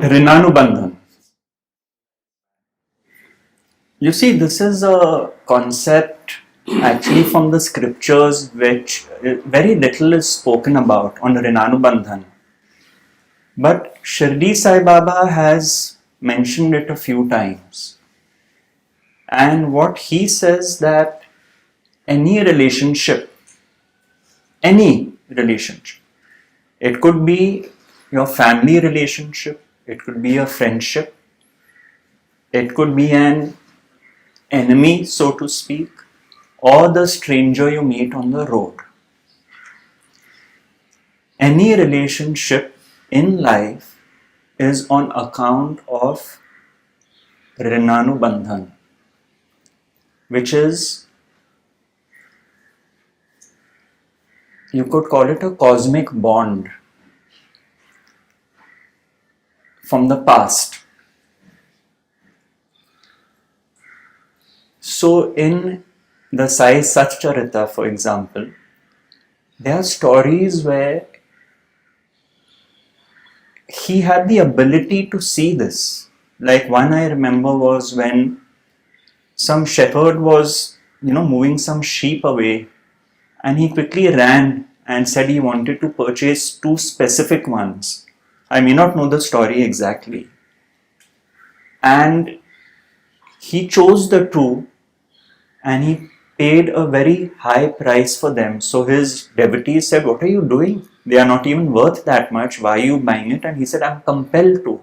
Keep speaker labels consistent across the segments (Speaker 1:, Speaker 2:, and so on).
Speaker 1: Rinanubandhan. You see, this is a concept actually from the scriptures which very little is spoken about on Rinanubandhan. But Shirdi Sai Baba has mentioned it a few times. And what he says that any relationship, it could be your family relationship, it could be a friendship, it could be an enemy, so to speak, or the stranger you meet on the road. Any relationship in life is on account of Rnanubandhan, which is, you could call it a cosmic bond from the past. So in the Sai Satcharita, for example, there are stories where he had the ability to see this. Like one I remember was when some shepherd was, moving some sheep away, and he quickly ran and said he wanted to purchase two specific ones. I may not know the story exactly. And he chose the two and he paid a very high price for them. So his devotees said, "What are you doing? They are not even worth that much. Why are you buying it?" And he said, "I'm compelled to."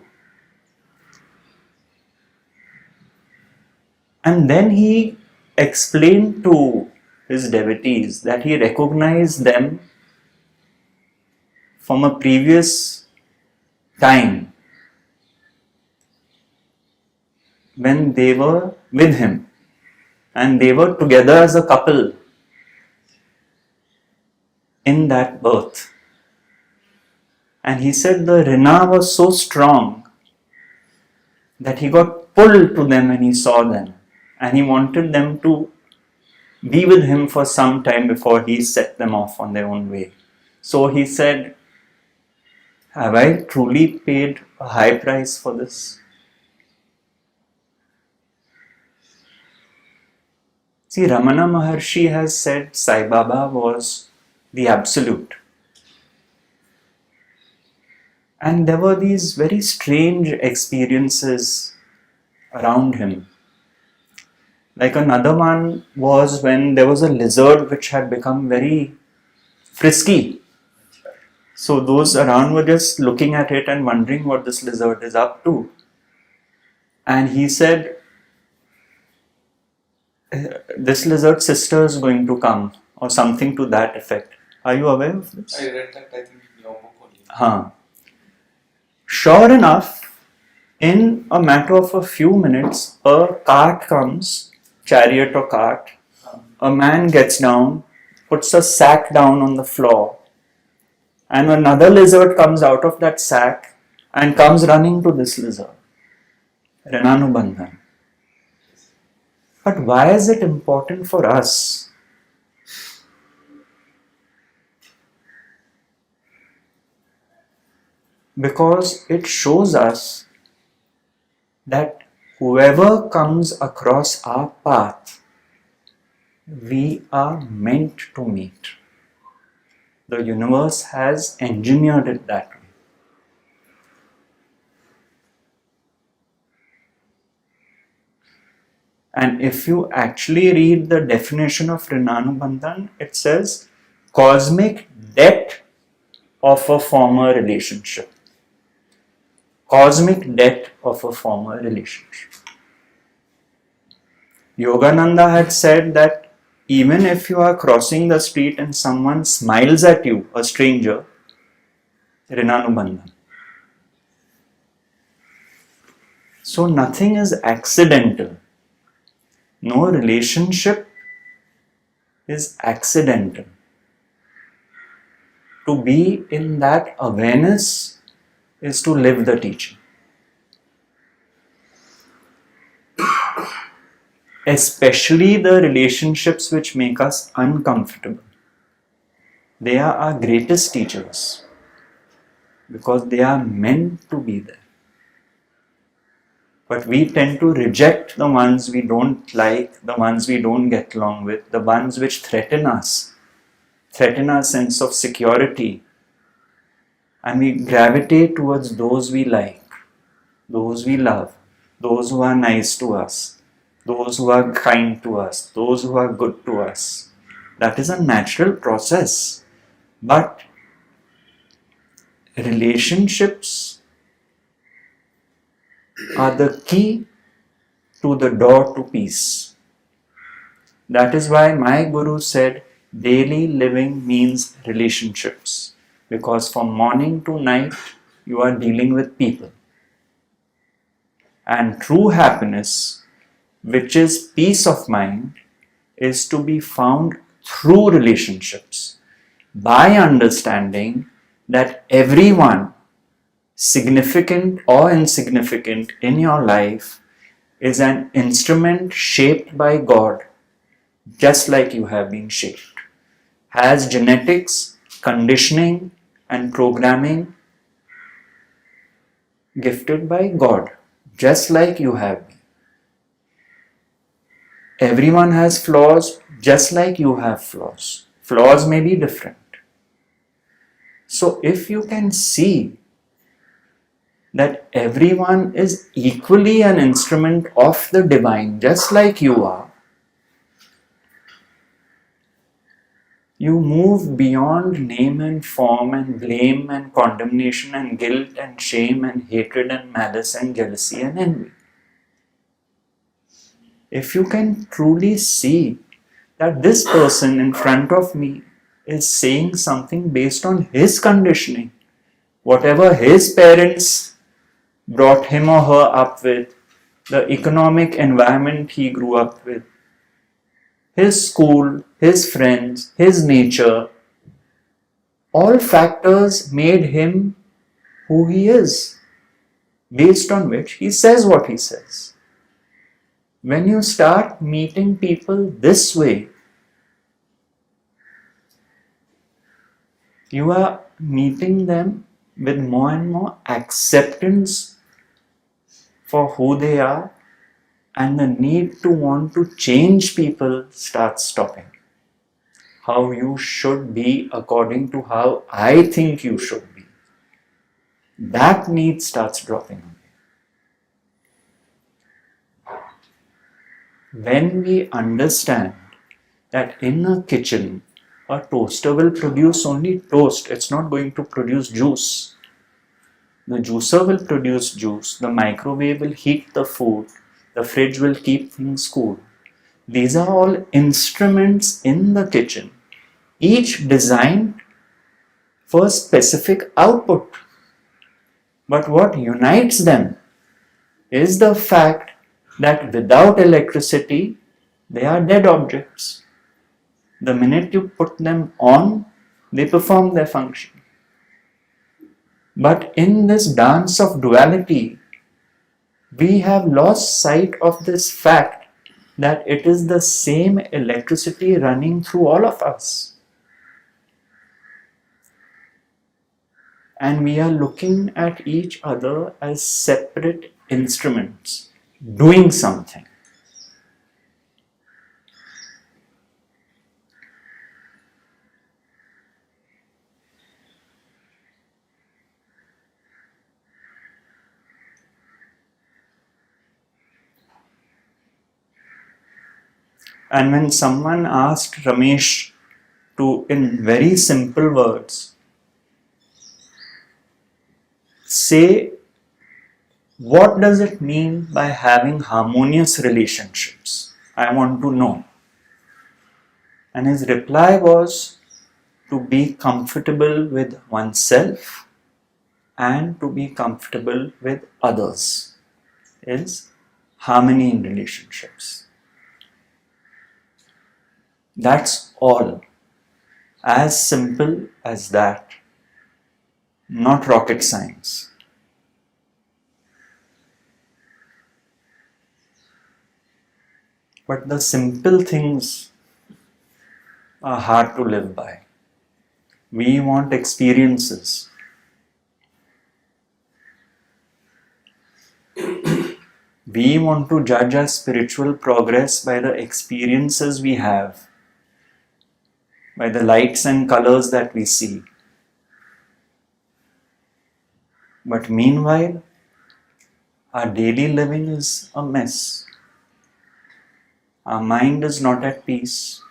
Speaker 1: And then he explained to his devotees that he recognized them from a previous time when they were with him and they were together as a couple in that birth. And he said the Rina was so strong that he got pulled to them when he saw them, and he wanted them to be with him for some time before he set them off on their own way. So he said, "Have I truly paid a high price for this?" See, Ramana Maharshi has said Sai Baba was the absolute. And there were these very strange experiences around him. Like another one was when there was a lizard which had become very frisky. So those around were just looking at it and wondering what this lizard is up to. And he said, "This lizard's sister is going to come," or something to that effect. Are you aware of this?
Speaker 2: I read that, I think, in your book only.
Speaker 1: Sure enough, in a matter of a few minutes, a cart comes, chariot or cart. A man gets down, puts a sack down on the floor, and another lizard comes out of that sack and comes running to this lizard, Rnanubandhan. But why is it important for us? Because it shows us that whoever comes across our path, we are meant to meet. The universe has engineered it that way. And if you actually read the definition of Rnanubandhan, it says cosmic debt of a former relationship. Cosmic debt of a former relationship. Yogananda had said that even if you are crossing the street and someone smiles at you, a stranger, Rnanubandhan. So nothing is accidental. No relationship is accidental. To be in that awareness is to live the teaching. Especially the relationships which make us uncomfortable. They are our greatest teachers because they are meant to be there. But we tend to reject the ones we don't like, the ones we don't get along with, the ones which threaten our sense of security. And we gravitate towards those we like, those we love, those who are nice to us, those who are kind to us, those who are good to us. That is a natural process. But relationships are the key to the door to peace. That is why my guru said daily living means relationships, because from morning to night you are dealing with people. And true happiness, which is peace of mind, is to be found through relationships, by understanding that everyone, significant or insignificant in your life, is an instrument shaped by God, just like you have been shaped. Has genetics, conditioning, and programming gifted by God, just like you have been. Everyone has flaws, just like you have flaws. Flaws may be different. So if you can see that everyone is equally an instrument of the divine, just like you are, you move beyond name and form and blame and condemnation and guilt and shame and hatred and malice and jealousy and envy. If you can truly see that this person in front of me is saying something based on his conditioning, whatever his parents brought him or her up with, the economic environment he grew up with, his school, his friends, his nature, all factors made him who he is, based on which he says what he says. When you start meeting people this way, you are meeting them with more and more acceptance for who they are, and the need to want to change people starts stopping. How you should be according to how I think you should be. That need starts dropping away. When we understand that in a kitchen, a toaster will produce only toast, it's not going to produce juice. The juicer will produce juice, the microwave will heat the food, the fridge will keep things cool. These are all instruments in the kitchen, each designed for specific output. But what unites them is the fact that without electricity, they are dead objects. The minute you put them on, they perform their function. But in this dance of duality, we have lost sight of this fact that it is the same electricity running through all of us. And we are looking at each other as separate instruments, doing something. And when someone asked Ramesh to, in very simple words, say, what does it mean by having harmonious relationships? I want to know. And his reply was to be comfortable with oneself and to be comfortable with others, is harmony in relationships. That's all. As simple as that. Not rocket science. But the simple things are hard to live by. We want experiences. We want to judge our spiritual progress by the experiences we have, by the lights and colors that we see. But meanwhile, our daily living is a mess. Our mind is not at peace.